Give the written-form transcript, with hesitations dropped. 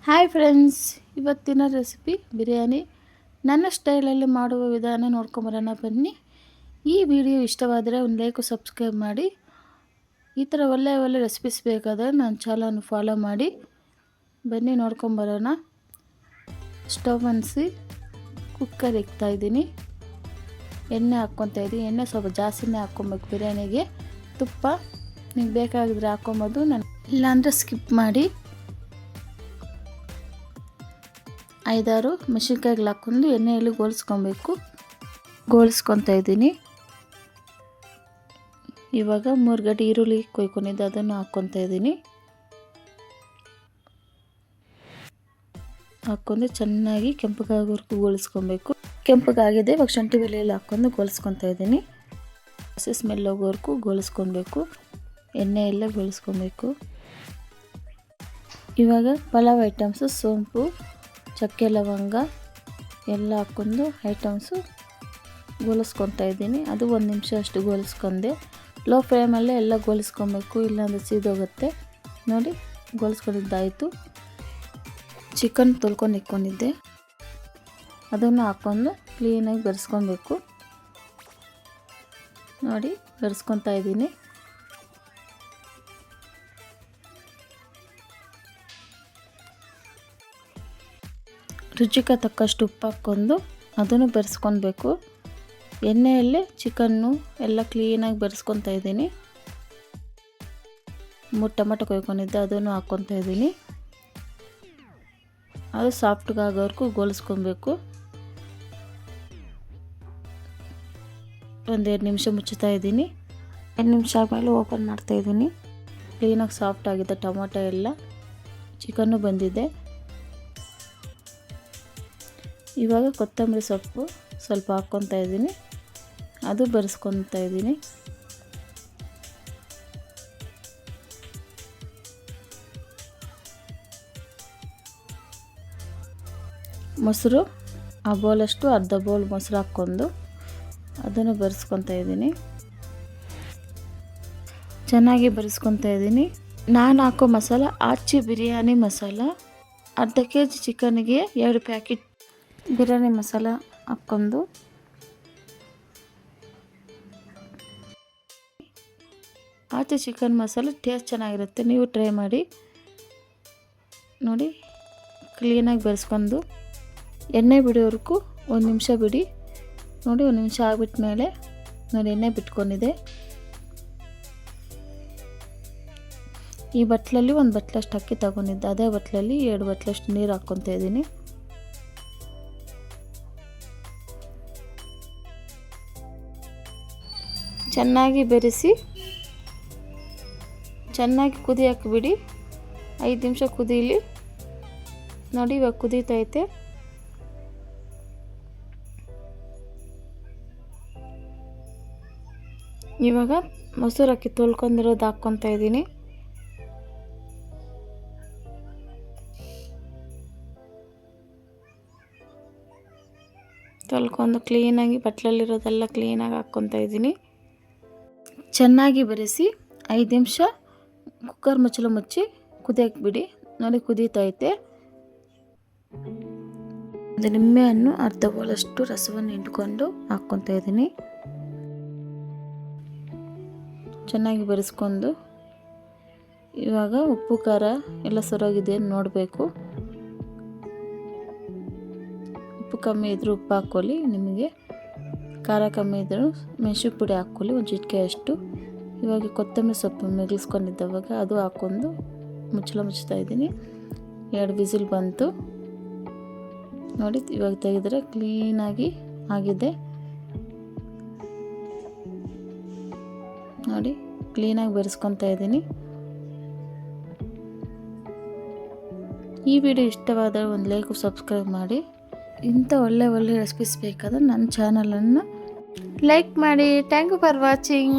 Hi friends, ಇವತ್ತಿನ recipe biryani. ನನ್ನ ಸ್ಟೈಲಲ್ಲಿ ಮಾಡುವ ವಿಧಾನ ನೋಡ್ಕೊಂಬರೋಣ ಬನ್ನಿ. ಈ ವಿಡಿಯೋ ಇಷ್ಟವಾದರೆ ಒಂದು ಲೈಕ್ ಸಬ್ಸ್ಕ್ರೈಬ್ ಮಾಡಿ. ಈ ಥರ ಒಳ್ಳೆ ರೆಸಿಪೀಸ್ ಬೇಕಾದರೆ ನನ್ನ ಚಾನಲ್ನ ಫಾಲೋ ಮಾಡಿ. ಬನ್ನಿ ನೋಡ್ಕೊಂಬರೋಣ. ಸ್ಟವ್ ಅನಿಸಿ ಕುಕ್ಕರ್ ಇಕ್ತಾಯಿದ್ದೀನಿ. ಎಣ್ಣೆ ಹಾಕ್ಕೊತಾ ಇದ್ದೀನಿ. ಎಣ್ಣೆ ಸ್ವಲ್ಪ ಜಾಸ್ತಿನೇ ಹಾಕ್ಕೊಬೇಕು ಬಿರಿಯಾನಿಗೆ. ತುಪ್ಪ ನಿಮ್ಗೆ ಬೇಕಾಗಿದ್ರೆ ಹಾಕ್ಕೊಬೋದು, ನಾನು ಇಲ್ಲಾಂದರೆ ಸ್ಕಿಪ್ ಮಾಡಿ. 5-6 ಮೆಣಸಿನ್ಕಾಯಿಗಳು ಹಾಕ್ಕೊಂಡು ಎಣ್ಣೆಯಲ್ಲಿ ಗೋಳಿಸ್ಕೊತಾ ಇದ್ದೀನಿ. ಇವಾಗ 3 ಗಡ್ಡೆ ಈರುಳ್ಳಿ ಕೊಯ್ಕೊಂಡಿದ್ದೆ, ಅದನ್ನು ಹಾಕ್ಕೊತಾ ಇದ್ದೀನಿ. ಹಾಕ್ಕೊಂಡು ಚೆನ್ನಾಗಿ ಕೆಂಪಗಾಗೋವರೆಗೂ ಗೋಳಿಸ್ಕೊಬೇಕು. ಕೆಂಪಗಾಗಿದೆ. ಇವಾಗ ಶುಂಠಿ ಬೆಳ್ಳುಳ್ಳಿ ಹಾಕ್ಕೊಂಡು ಗೋಳಿಸ್ಕೊತಾ ಇದ್ದೀನಿ. ಹಸಿ ಸ್ಮೆಲ್ ಹೋಗೋವರೆಗೂ ಗೋಳಿಸ್ಕೊಬೇಕು. ಎಣ್ಣೆಯಲ್ಲೇ ಗೋಳಿಸ್ಕೊಬೇಕು. ಇವಾಗ ಪಲಾವ್ ಐಟಮ್ಸು, ಸೋಂಪು, ಚಕ್ಕೆ, ಲವಂಗ ಎಲ್ಲ ಹಾಕ್ಕೊಂಡು ಐಟಮ್ಸು ಗೋಲಿಸ್ಕೊತಾ ಇದ್ದೀನಿ. ಅದು 1 ನಿಮಿಷ ಅಷ್ಟು ಗೋಲಿಸ್ಕೊಂಡೆ. ಲೋ ಫ್ಲೇಮಲ್ಲೇ ಎಲ್ಲ ಗೋಲಿಸ್ಕೊಬೇಕು, ಇಲ್ಲಾಂದರೆ ಸೀದೋಗುತ್ತೆ. ನೋಡಿ, ಗೋಲಿಸ್ಕೊಂಡಿದ್ದಾಯಿತು. ಚಿಕನ್ ತೊಳ್ಕೊಂಡು ಇಟ್ಕೊಂಡಿದ್ದೆ, ಅದನ್ನು ಹಾಕ್ಕೊಂಡು ಕ್ಲೀನಾಗಿ ಬೆರೆಸ್ಕೊಬೇಕು. ನೋಡಿ, ಬೆರೆಸ್ಕೊತಾ ಇದ್ದೀನಿ. ರುಚಿಗೆ ತಕ್ಕಷ್ಟು ಉಪ್ಪು ಹಾಕ್ಕೊಂಡು ಅದನ್ನು ಬೆರೆಸ್ಕೊಬೇಕು. ಎಣ್ಣೆಯಲ್ಲೇ ಚಿಕನ್ನು ಎಲ್ಲ ಕ್ಲೀನಾಗಿ ಬೆರೆಸ್ಕೊತಾ ಇದ್ದೀನಿ. 3 ಟೊಮೆಟೊ ಕೊಯ್ಕೊಂಡಿದ್ದೆ, ಅದನ್ನು ಹಾಕ್ಕೊತಾ ಇದ್ದೀನಿ. ಅದು ಸಾಫ್ಟ್ಗಾಗೋವರೆಗೂ ಗೋಲಿಸ್ಕೊಬೇಕು. 1-2 ನಿಮಿಷ ಮುಚ್ಚುತ್ತಾ ಇದ್ದೀನಿ. 2 ನಿಮಿಷ ಆದಮೇಲೆ ಓಪನ್ ಮಾಡ್ತಾ ಇದ್ದೀನಿ. ಕ್ಲೀನಾಗಿ ಸಾಫ್ಟ್ ಆಗಿದೆ ಟೊಮೆಟೊ ಎಲ್ಲ, ಚಿಕನ್ನು ಬಂದಿದೆ. ಇವಾಗ ಕೊತ್ತಂಬರಿ ಸೊಪ್ಪು ಸ್ವಲ್ಪ ಹಾಕ್ಕೊತಾ ಇದ್ದೀನಿ, ಅದು ಬೆರೆಸ್ಕೊತಾ ಇದ್ದೀನಿ. ಮೊಸರು ಬೌಲಷ್ಟು, ಅರ್ಧ ಬೌಲ್ ಮೊಸರು ಹಾಕ್ಕೊಂಡು ಅದನ್ನು ಬೆರೆಸ್ಕೊತಾ ಇದ್ದೀನಿ. ಚೆನ್ನಾಗಿ ಬೆರೆಸ್ಕೊತಾ ಇದ್ದೀನಿ. ನಾನು ಹಾಕೋ ಮಸಾಲ ಆಚಿ ಬಿರಿಯಾನಿ ಮಸಾಲ. ಅರ್ಧ kg ಚಿಕನ್ಗೆ 2 ಪ್ಯಾಕೆಟ್ ಬಿರಿಯಾನಿ ಮಸಾಲ ಹಾಕ್ಕೊಂಡು ಆಚೆ ಚಿಕನ್ ಮಸಾಲ ಟೇಸ್ಟ್ ಚೆನ್ನಾಗಿರುತ್ತೆ, ನೀವು ಟ್ರೈ ಮಾಡಿ. ನೋಡಿ, ಕ್ಲೀನಾಗಿ ಬೆರೆಸ್ಕೊಂಡು ಎಣ್ಣೆ ಬಿಡೋವರೆಗೂ 1 ನಿಮಿಷ ಬಿಡಿ. ನೋಡಿ, 1 ನಿಮಿಷ ಆಗಿಬಿಟ್ಟ ಮೇಲೆ ನೋಡಿ ಎಣ್ಣೆ ಬಿಟ್ಕೊಂಡಿದೆ. ಈ ಬಟ್ಲಲ್ಲಿ 1 ಬಟ್ಲಷ್ಟು ಅಕ್ಕಿ ತಗೊಂಡಿದ್ದೆ, ಅದೇ ಬಟ್ಲಲ್ಲಿ 2 ಬಟ್ಲಷ್ಟು ನೀರು ಹಾಕ್ಕೊತಾ ಇದ್ದೀನಿ. ಚೆನ್ನಾಗಿ ಬೆರೆಸಿ ಚೆನ್ನಾಗಿ ಕುದಿ ಹಾಕಿಬಿಡಿ. 5 ನಿಮಿಷ ಕುದೀಲಿ. ನೋಡಿ, ಇವಾಗ ಕುದೀತೈತೆ. ಇವಾಗ ಮೊಸರು ಅಕ್ಕಿ ತೊಳ್ಕೊಂಡಿರೋದು ಹಾಕ್ಕೊತಾ ಇದ್ದೀನಿ. ತೊಳ್ಕೊಂಡು ಕ್ಲೀನಾಗಿ ಬಟ್ಲಲ್ಲಿರೋದೆಲ್ಲ ಕ್ಲೀನಾಗಿ ಹಾಕ್ಕೊತಾ ಇದ್ದೀನಿ. ಚೆನ್ನಾಗಿ ಬೆರೆಸಿ 5 ನಿಮಿಷ ಕುಕ್ಕರ್ ಮುಚ್ಚಳ ಮುಚ್ಚಿ ಕುದಿಯಕ್ಕೆ ಬಿಡಿ. ನೋಡಿ, ಕುದೀತೈತೆ. ಒಂದು ನಿಂಬೆಹಣ್ಣು ಅರ್ಧ ಬೌಲಷ್ಟು ರಸವನ್ನು ಹಿಂಡ್ಕೊಂಡು ಹಾಕ್ಕೊತಾ ಇದ್ದೀನಿ. ಚೆನ್ನಾಗಿ ಬೆರೆಸ್ಕೊಂಡು ಇವಾಗ ಉಪ್ಪು ಖಾರ ಎಲ್ಲ ಸರೋಗಿದೆ ನೋಡಬೇಕು. ಉಪ್ಪು ಕಮ್ಮಿ ಇದ್ದರೂ ಉಪ್ಪು ಹಾಕ್ಕೊಳ್ಳಿ, ನಿಮಗೆ ಖಾರ ಕಮ್ಮಿ ಇದ್ದರೂ ಮೆಣಸಿನ ಪುಡಿ ಹಾಕ್ಕೊಳ್ಳಿ, 1 ಚಿಟಿಕೆ ಅಷ್ಟು. ಇವಾಗ ಕೊತ್ತಂಬರಿ ಸೊಪ್ಪು ಮಿಗಿಸ್ಕೊಂಡಿದ್ದವಾಗ ಅದು ಹಾಕ್ಕೊಂಡು ಮುಚ್ಚಳ ಮುಚ್ತಾ ಇದ್ದೀನಿ. 2 ವಿಸಿಲ್ ಬಂತು. ನೋಡಿ, ಇವಾಗ ತೆಗೆದ್ರೆ ಕ್ಲೀನಾಗಿ ಆಗಿದೆ. ನೋಡಿ, ಕ್ಲೀನಾಗಿ ಬೆರೆಸ್ಕೊತಾ ಇದ್ದೀನಿ. ಈ ವಿಡಿಯೋ ಇಷ್ಟವಾದರೆ ಒಂದು ಲೈಕ್ ಸಬ್ಸ್ಕ್ರೈಬ್ ಮಾಡಿ. ಇಂಥ ಒಳ್ಳೆ ರೆಸಿಪೀಸ್ ಬೇಕಾದರೆ ನನ್ನ ಚಾನಲನ್ನು ಲೈಕ್ ಮಾಡಿ. Thank you for watching.